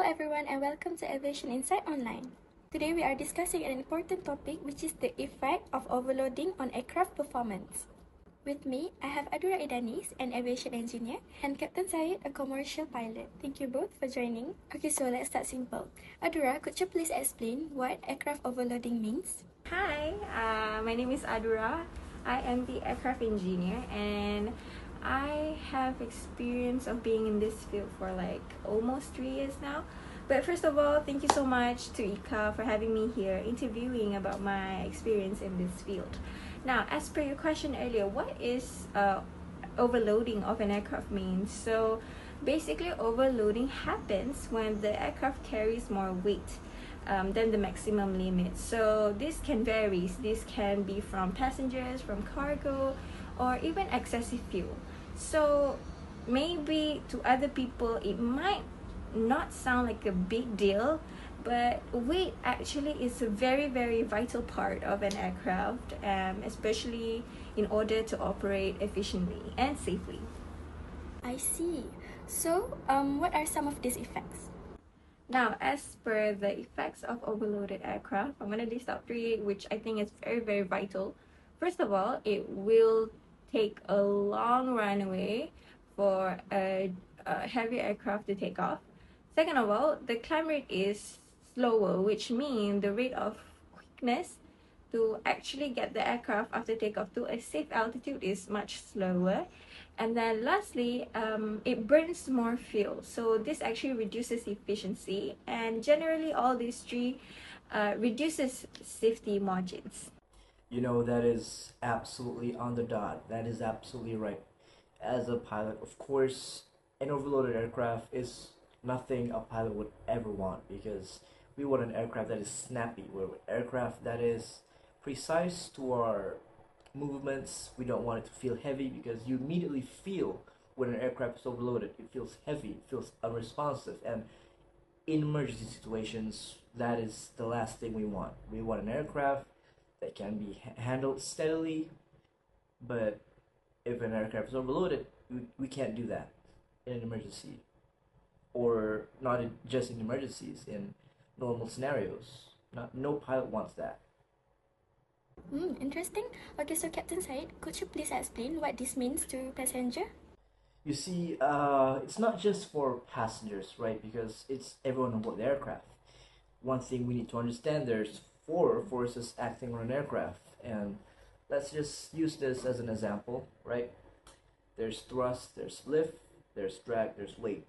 everyone and welcome to Aviation Insight Online. Today we are discussing an important topic, which is the effect of overloading on aircraft performance. With me, I have Adura Eydanyz, an aviation engineer, and Captain Syed, a commercial pilot. Thank you both for joining. Okay, so let's start simple. Adura, could you please explain what aircraft overloading means? Hi, my name is Adura. I am the aircraft engineer and I have experience of being in this field for like almost 3 years now. But first of all, thank you so much to Ika for having me here interviewing about my experience in this field. Now, as per your question earlier, what is overloading of an aircraft means? So basically, overloading happens when the aircraft carries more weight than the maximum limit. So this can vary. This can be from passengers, from cargo, or even excessive fuel. So maybe to other people it might not sound like a big deal, but weight actually is a very vital part of an aircraft, especially in order to operate efficiently and safely. I see. So, what are some of these effects? Now, as per the effects of overloaded aircraft, I'm going to list out 3, which I think is very vital. First of all, it will take a long runway for a heavy aircraft to take off. Second of all, the climb rate is slower, which means the rate of quickness to actually get the aircraft after takeoff to a safe altitude is much slower. And then lastly, it burns more fuel. So this actually reduces efficiency, and generally all these 3 reduces safety margins. You know, that is absolutely on the dot. That is absolutely right. As a pilot, of course, an overloaded aircraft is nothing a pilot would ever want, because we want an aircraft that is snappy. We want an aircraft that is precise to our movements. We don't want it to feel heavy, because you immediately feel when an aircraft is overloaded. It feels heavy, it feels unresponsive, and in emergency situations, that is the last thing we want. We want an aircraft that can be handled steadily, but if an aircraft is overloaded, we can't do that in an emergency, or not just in emergencies, in normal scenarios. No pilot wants that. Interesting. Okay, so Captain Syed, could you please explain what this means to passenger? You see, it's not just for passengers, right? Because it's everyone on board the aircraft. One thing we need to understand, there's 4 forces acting on an aircraft, and let's just use this as an example, right? There's thrust, there's lift, there's drag, there's weight.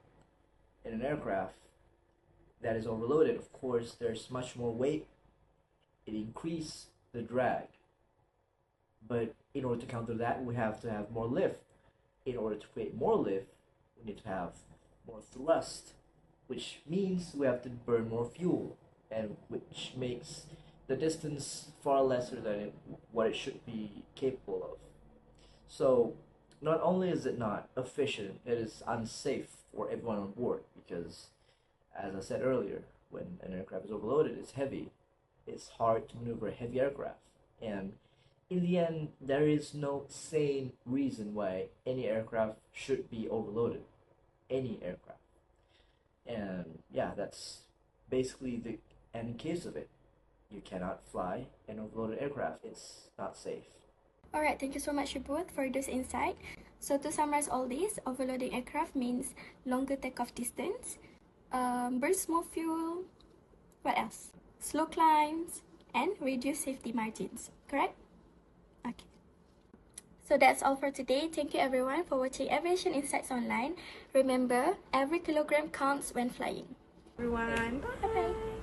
In an aircraft that is overloaded, of course, there's much more weight. It increases the drag. But in order to counter that, we have to have more lift. In order to create more lift, we need to have more thrust, which means we have to burn more fuel, and which makes the distance far lesser than what it should be capable of. So not only is it not efficient, it is unsafe for everyone on board, because as I said earlier, when an aircraft is overloaded, it's heavy. It's hard to maneuver a heavy aircraft, and in the end, there is no sane reason why any aircraft should be overloaded. Any aircraft. And yeah, that's basically the end case of it. You cannot fly an overloaded aircraft. It's not safe. Alright, thank you so much you both for this insight. So to summarize all this, overloading aircraft means longer takeoff distance, burns more fuel, what else? Slow climbs, and reduce safety margins, correct? Okay. So that's all for today. Thank you everyone for watching Aviation Insights Online. Remember, every kilogram counts when flying. Everyone, bye!